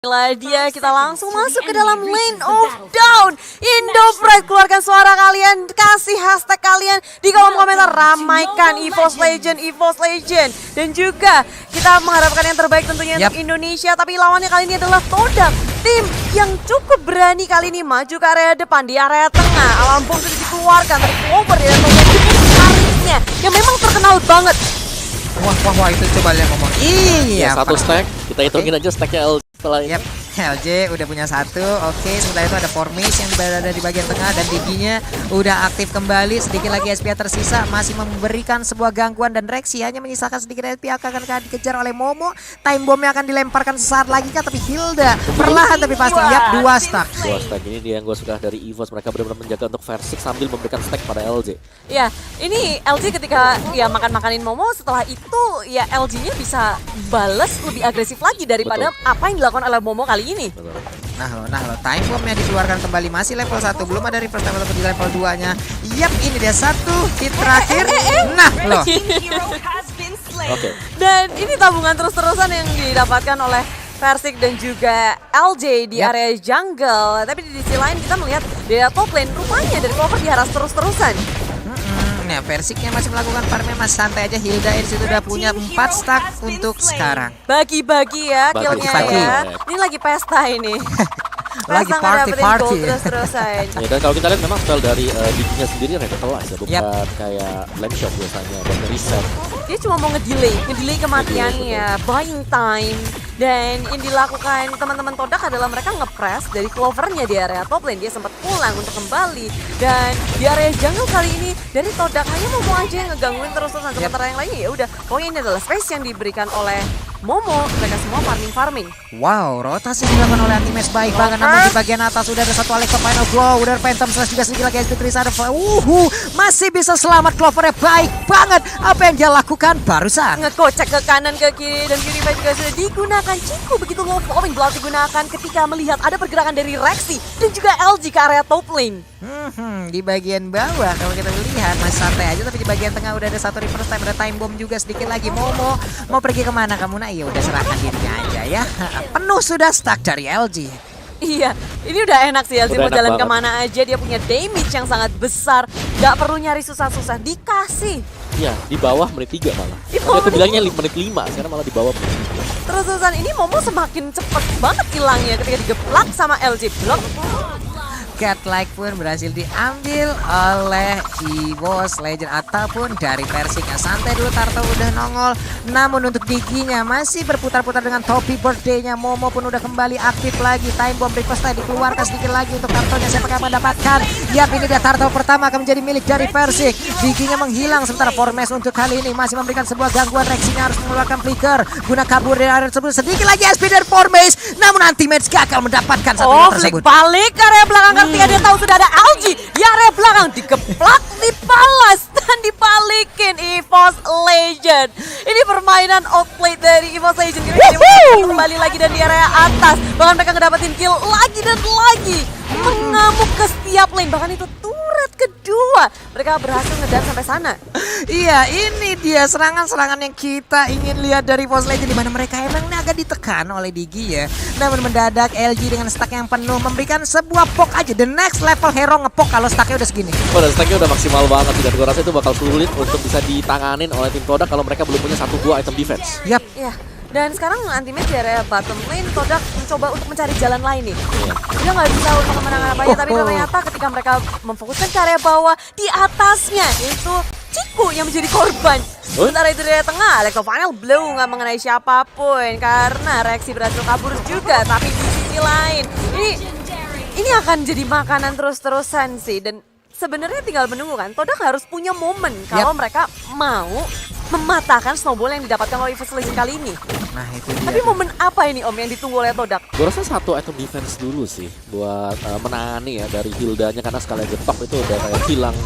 Inilah dia, kita langsung masuk ke dalam Lane of Down. Indopride, keluarkan suara kalian, kasih hashtag kalian di kolom komentar, ramaikan EVOS Legend, EVOS Legend. Dan juga kita mengharapkan yang terbaik tentunya untuk Indonesia, tapi lawannya kali ini adalah Todak, tim yang cukup berani kali ini maju ke area depan, di area tengah. Alarm Bomb sudah dikeluarkan, tapi over ya harinya yang memang terkenal banget. Wah, itu coba lihat ngomong. Iya, satu stack, kita hitungin aja stacknya LG setelah ini. LJ udah punya satu. Oke, sementara itu ada Formis yang berada di bagian tengah dan giginya udah aktif kembali. Sedikit lagi SPA tersisa, masih memberikan sebuah gangguan dan Rexy hanya menyisakan sedikit SPA akan dikejar oleh Momo. Time bomnya akan dilemparkan sesaat lagi kah, tapi Hilda perlahan tapi pasti. Dua stack. Dua stack ini dia yang gue suka dari EVOS, mereka benar-benar menjaga untuk Versik sambil memberikan stack pada LJ. Ya, ini LG ketika ya makan-makanin Momo, setelah itu ya LG-nya bisa balas lebih agresif lagi daripada apa yang dilakukan oleh Momo kali ini. Nah lo, time bomb-nya dikeluarkan kembali, masih level 1, belum ada reverse time di level 2-nya. Yap, ini dia satu hit terakhir. Nah lo. Dan ini tabungan terus-terusan yang didapatkan oleh Versik dan juga LJ di area jungle. Tapi di sisi lain kita melihat di top lane rupanya dari Clover diharas terus-terusan. Nah, Versiknya masih melakukan farmnya, masih santai aja. Hilda di situ udah punya 4 stack untuk sekarang. Bagi-bagi ya killnya ya. Ini lagi pesta ini. Lagi party. Terus-terusan. Ya, dan kalau kita lihat memang spell dari giginya sendiri revitalize ya, bukan kayak lane shot biasanya buat reset. Dia cuma mau ngedelay kematiannya, buying time. Dan yang dilakukan teman-teman Todak adalah mereka ngepress dari Clovernya di area top lane. Dia sempat pulang untuk kembali. Dan di area jungle kali ini dari Todak hanya Momo aja yang ngegangguin terus-terusan. Sementara yang lainnya ya udah, pokoknya ini adalah space yang diberikan oleh Momo. Mereka semua farming. Wow, rotasi yang dilakukan oleh anti-match baik banget. Namun di bagian atas udah ada satu Alexa Final Glow. Udah ada Phantom Slash juga sedikit lagi SP Tris ada. Masih bisa selamat. Clovernya baik banget. Apa yang dia lakukan barusan? Ngekocek ke kanan ke kiri dan kiri juga sudah digunakan. Ciku begitu low power yang digunakan ketika melihat ada pergerakan dari Rexy dan juga LG ke area top lane. Di bagian bawah kalau kita lihat masih santai aja, tapi di bagian tengah udah ada satu reverse time, ada time bomb juga sedikit lagi. Momo mau pergi kemana kamu? Nah iya udah serahkan dirinya aja ya. Penuh sudah stack dari LG. Iya, ini udah enak sih LG mau jalan kemana aja, dia punya damage yang sangat besar. Gak perlu nyari susah-susah, dikasih. Iya, di bawah menit 3 malah. Tadi aku bilangnya menit 5, sekarang malah di bawah menit 3. Terus-terusan ini Momo semakin cepet banget hilangnya ketika digeplak sama LG Block. Cat-like pun berhasil diambil oleh EVOS Legend ataupun dari Versiknya. Santai dulu, Turtle udah nongol. Namun untuk giginya masih berputar-putar dengan topi birthday-nya. Momo pun udah kembali aktif lagi. Time bomb request dikeluarkan sedikit lagi untuk Turtle-nya. Siapa yang mendapatkan? Yap, ini dia Turtle pertama akan menjadi milik dari Versik. Giginya menghilang sementara Formes untuk kali ini masih memberikan sebuah gangguan. Rexy-nya harus mengeluarkan flicker guna kabur dari area tersebut. Sedikit lagi SP dari Formes. Namun anti-match gagal mendapatkan satu tersebut. Balik ke area belakang ketika dia tahu sudah ada LG di area belakang, dikeplak, dibalas dan dibalikin EVOS Legend. Ini permainan outplay dari EVOS Legend. Kembali lagi dan di area atas, bahkan mereka ngedapetin kill lagi dan lagi, mengamuk ke setiap lane. Bahkan itu turret kedua mereka berhasil ngedam sampai sana. Iya, ini dia serangan-serangan yang kita ingin lihat dari EVOS Legend, di mana mereka emang agak ditekan oleh Digi ya. Namun mendadak LG dengan stack yang penuh memberikan sebuah poke aja. The next level hero ngepok kalau stacknya udah segini. Dan stacknya udah maksimal banget, dan gue rasa itu bakal sulit untuk bisa ditanganin oleh tim Todak kalau mereka belum punya 1-2 item defense. Yap. Iya. Dan sekarang anti-match di area bottom lane, Todak mencoba untuk mencari jalan lain nih. Dia nggak bisa untuk kemenangan apa ya, tapi ternyata ketika mereka memfokuskan ke area bawah, di atasnya yaitu Ciku yang menjadi korban. Sementara itu di area tengah, Alexa Final Blow nggak mengenai siapapun karena Rexy berhasil kabur juga. Tapi di sisi lain, ini akan jadi makanan terus-terusan sih. Dan sebenarnya tinggal menunggu kan, Todak harus punya momen kalau mereka mau mematahkan snowball yang didapatkan oleh EVOS Legend kali ini. Nah itu dia. Tapi momen apa ini Om yang ditunggu oleh Todak? Gue rasa satu item defense dulu sih buat menangani ya dari Hildanya, karena sekali getok itu udah kayak hilang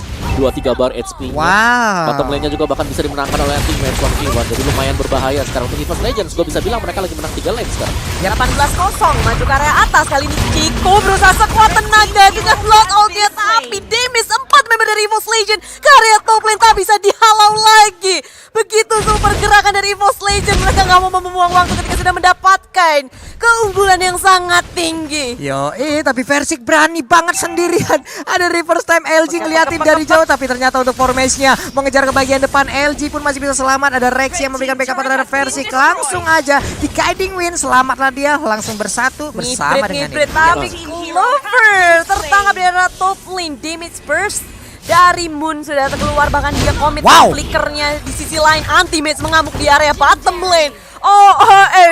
2-3 bar HP-nya. Wow. Bottom lane-nya juga bahkan bisa dimenangkan oleh anti-match 1v1, jadi lumayan berbahaya sekarang untuk EVOS Legends. Gue bisa bilang mereka lagi menang 3 lane sekarang. 18-0 maju ke area atas, kali ini Ciku berusaha sekuat tenaga dengan block out-nya, tapi damage 4 4 member dari EVOS Legend ke area top lane tak bisa dihalau lagi. Begitu super gerakan dari EVOS Legend, mereka nggak mau membuang waktu ketika sudah mendapatkan keunggulan yang sangat tinggi. Tapi Versik berani banget sendirian. Ada reverse time LG ngeliatin dari jauh, tapi ternyata untuk formasinya mengejar ke bagian depan. LG pun masih bisa selamat. Ada Rexy yang memberikan backup terhadap Versik. Langsung aja di guiding win, selamatlah dia langsung bersatu bersama dengan ini. Tapi Clover tertangkap di area top lane. Damage burst dari Moon sudah keluar, bahkan dia komit flickernya. Di sisi lain Anti-Mage mengamuk di area bottom lane.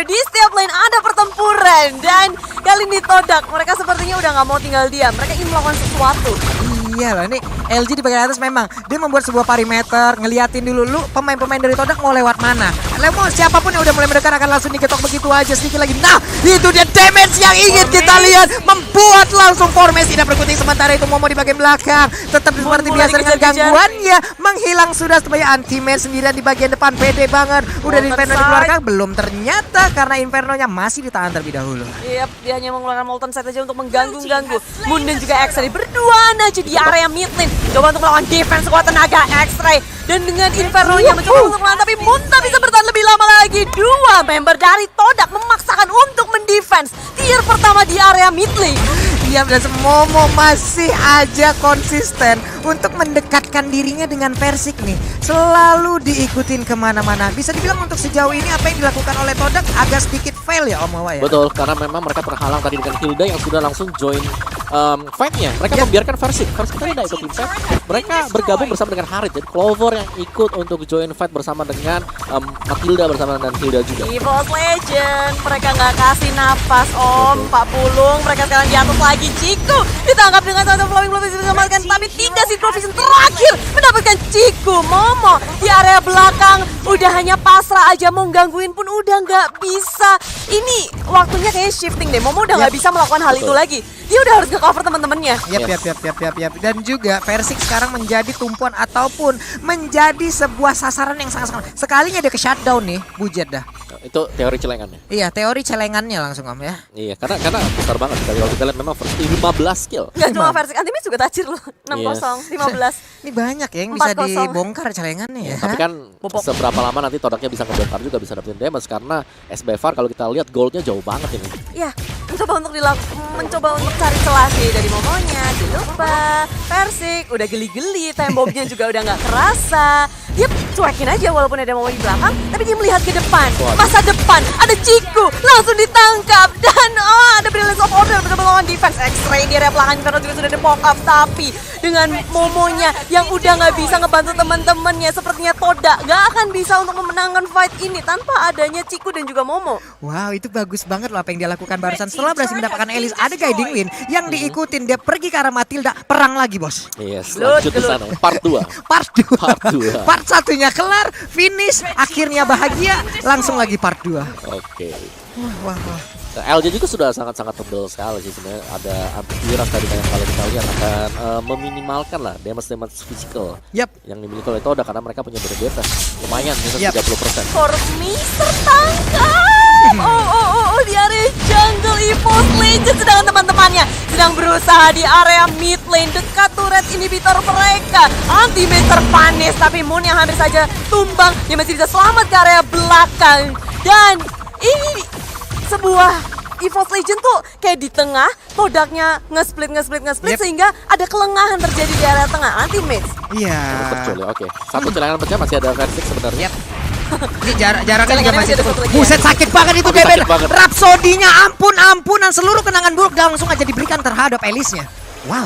Di setiap lane ada pertempuran, dan kali ini Todak mereka sepertinya udah nggak mau tinggal diam. Mereka ingin melakukan sesuatu. Iya loh, ini LG di bagian atas memang dia membuat sebuah perimeter, ngeliatin dulu lu pemain-pemain dari Todak mau lewat mana. Mau siapapun yang udah mulai mendekat akan langsung diketok begitu aja sedikit lagi. Nah, itu dia damage yang ingin kita lihat, membuat langsung formasi tidak berkutik. Sementara itu Momo di bagian belakang tetap seperti biasa dengan gangguannya menghilang sudah, supaya Anti-Mage sendirian di bagian depan. Pede banget, udah di Inferno dikeluarkan belum ternyata karena Infernonya masih ditahan terlebih dahulu. Yap, dia hanya mengeluarkan Molten Sight aja untuk mengganggu-ganggu. Moon dan juga X-Ray berduaan aja di area mid lane, coba untuk melawan defense sekuat tenaga X-Ray, dan dengan Inferno-nya mencoba untuk melawan, tapi Moon tak bisa bertahan lebih lama lagi. Dua member dari Todak memaksakan untuk mendefense tier pertama di area mid lane. Iya, dan Momo masih aja konsisten untuk mendekatkan dirinya dengan Versik nih. Selalu diikutin kemana-mana. Bisa dibilang untuk sejauh ini apa yang dilakukan oleh Todak agak sedikit fail ya Om Wawa ya? Betul, karena memang mereka terhalang tadi dengan Hilda yang sudah langsung join fight-nya. Mereka membiarkan Versik tadi tidak ikut fight. Mereka bergabung bersama dengan Harit. Jadi Clover yang ikut untuk join fight bersama dengan Matilda bersama dengan Hilda juga. EVOS Legend, mereka nggak kasih napas Om. Pak Pulung, mereka sekarang di atas lagi. Ciku ditangkap dengan satu flowing blow bisa diselamatkan, tapi tidak si Provision terakhir mendapatkan Ciku. Momo di area belakang udah hanya pasrah aja, mau gangguin pun udah nggak bisa. Ini waktunya kayak shifting deh. Momo udah nggak bisa melakukan hal itu lagi. Dia udah harus nge-cover teman-temannya. Yap. Dan juga Versik sekarang menjadi tumpuan ataupun menjadi sebuah sasaran yang sangat-sangat. Sekalinya dia ke shutdown nih, bujet dah. Itu teori celengannya. Iya, teori celengannya langsung Om ya. Iya, karena besar banget. Kalau kita lihat memang Versik 15 kill. Nggak cuma Versik, Anti-Mage juga tajir loh. 6-0, 15. Ini banyak ya yang bisa 4-0. dibongkar celengannya ya. Tapi kan seberapa lama nanti Todaknya bisa ngebongkar juga, bisa dapetin damage, karena SBFR kalau kita lihat goldnya jauh banget ini. Iya, mencoba untuk cari celah sih dari Momonya. Dilupa, Versik udah geli-geli, temboknya juga udah nggak kerasa. Dia cuekin aja walaupun ada Momo di belakang, tapi dia melihat ke depan. Masa depan, ada Ciku, langsung ditangkap. Dan ada Brilliance of Order bersama lawan defense. X-Ray di area belakang Inferno juga sudah di-pop up, tapi dengan Momonya yang udah nggak bisa ngebantu teman-temannya, sepertinya Todak nggak akan bisa untuk memenangkan fight ini tanpa adanya Ciku dan juga Momo. Wow, itu bagus banget loh apa yang dia lakukan barusan. Setelah berhasil mendapatkan Elise, ada guiding win yang diikutin. Dia pergi ke arah Matilda, perang lagi bos. Yes, lanjut di sana. Part 2. Part 1-nya kelar, finish, akhirnya bahagia, langsung lagi part 2. Oke. Wah. Nah, LJ juga sudah sangat-sangat tebal sekali sih sebenarnya. Ada antivirus tadi yang kalau kita lihat akan meminimalkan lah damage physical yang dimiliki oleh Todak, karena mereka punya beda-beda lumayan, minus 30%. Kormi tertangkap. Di area jungle EVOS Legend, sedangkan teman-temannya sedang berusaha di area mid lane dekat turret inhibitor mereka. Anti-Mage terpanis, tapi Moon yang hampir saja tumbang, dia masih bisa selamat ke area belakang. Dan ini sebuah EVOS Legend tuh kayak di tengah, Todaknya nge-split sehingga ada kelengahan terjadi di area tengah. Anti-Mage. Iya. Oke. Satu celengan pecah, masih ada Versik sebenarnya. Ini jaraknya juga masih cukup. Buset, sakit banget itu Deben. Rhapsody-nya ampunan, seluruh kenangan buruk langsung aja diberikan terhadap Elise-nya. Wow,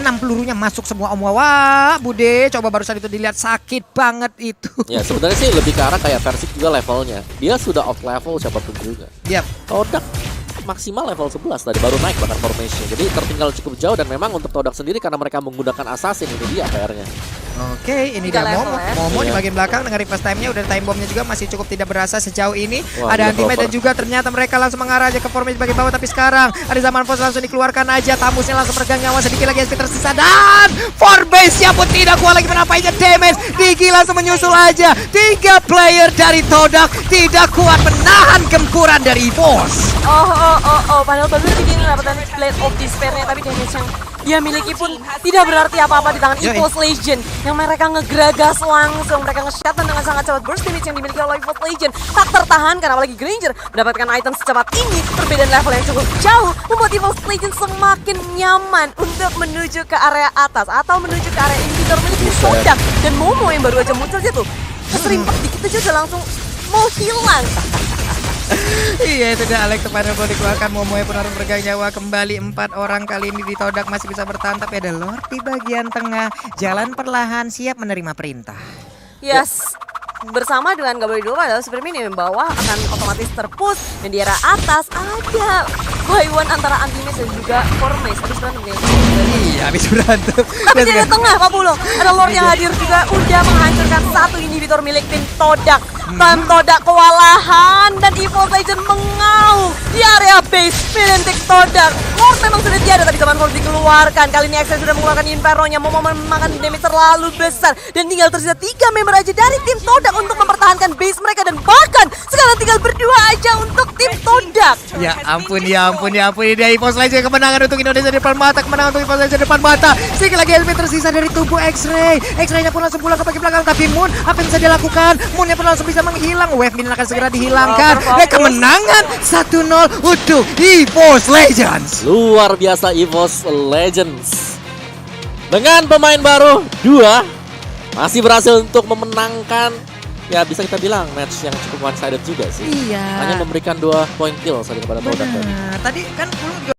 6 pelurunya masuk semua Om Wawa. Bude, coba barusan itu dilihat, sakit banget itu. Ya sebenarnya sih lebih ke arah kayak Versik juga levelnya. Dia sudah off level siapapun juga. Todak maksimal level 11 tadi, baru naik bahkan formation. Jadi tertinggal cukup jauh, dan memang untuk Todak sendiri karena mereka menggunakan assassin, ini dia PR-nya. Oke, ini dia Momo di bagian belakang dengan reverse time-nya, udah time bomb-nya juga masih cukup tidak berasa sejauh ini. Ada Anti-Mage dan juga ternyata mereka langsung mengarah aja ke formasi bagian bawah, tapi sekarang ada Zaman Force langsung dikeluarkan aja, Tamusnya langsung meregang nyawa, sedikit lagi SP tersisa, dan Forbase-nya pun tidak kuat lagi menapainya damage. Digi langsung menyusul aja, 3 player dari Todak tidak kuat menahan gempuran dari EVOS. Padahal baru Digi mendapatkan Blade of Despair-nya, tapi damage yang dia miliki pun tidak berarti apa-apa di tangan Yoi. EVOS Legend yang mereka ngegragas langsung, mereka nge-shutdown dengan sangat cepat. Burst damage yang dimiliki oleh EVOS Legend tak tertahankan, apalagi Granger mendapatkan item secepat ini. Perbedaan level yang cukup jauh membuat EVOS Legend semakin nyaman untuk menuju ke area atas atau menuju ke area inhibitor milik Sodak. Dan Momo yang baru aja muncul aja tuh keserimpet dikit aja udah langsung mau hilang. Iya, itu dia Alex Final Ball dikeluarkan. Momoe pun harus bergang nyawa kembali. 4 orang kali ini di Todak masih bisa bertahan, tapi ada Lord di bagian tengah. Jalan perlahan, siap menerima perintah. Yes, bersama dengan gak boleh dua adalah Super Minion yang bawah akan otomatis terpush, dan di area atas ada Waiwan antara Anti-Mage dan juga Formace. Habis berantem kayaknya. Iya, habis berantem. Tapi di tengah Pak Pulo ada Lord yang hadir juga udah menghancurkan satu inhibitor milik tim Todak. Tim Todak kewalahan dan EVOS Legend mengaung di area base milik tim Todak. Lord memang sudah tiada tapi zaman Force dikeluarkan. Kali ini X-Ray sudah mengeluarkan Inferno-nya, mau memakan damage terlalu besar dan tinggal tersisa 3 member aja dari tim Todak untuk mempertahankan base mereka, dan bahkan sekarang tinggal berdua aja untuk tim Todak. Ya ampun, ya ampun, ya ampun. Ini EVOS Legend, kemenangan untuk Indonesia di depan mata. Kemenangan untuk EVOS Legend di depan mata. Sekali lagi HP tersisa dari tubuh X-Ray. X-Ray-nya pun langsung pulang ke bagian belakang. Tapi Moon, apa yang bisa dia lakukan? Moon-nya pun langsung bisa menghilang. Wave Minion akan segera dihilangkan. Kemenangan 1-0 untuk EVOS Legends. Luar biasa EVOS Legends. Dengan pemain baru 2 masih berhasil untuk memenangkan, ya bisa kita bilang match yang cukup one sided juga sih. Iya. Hanya memberikan 2 point kill saja kepada Todak tadi. Tadi kan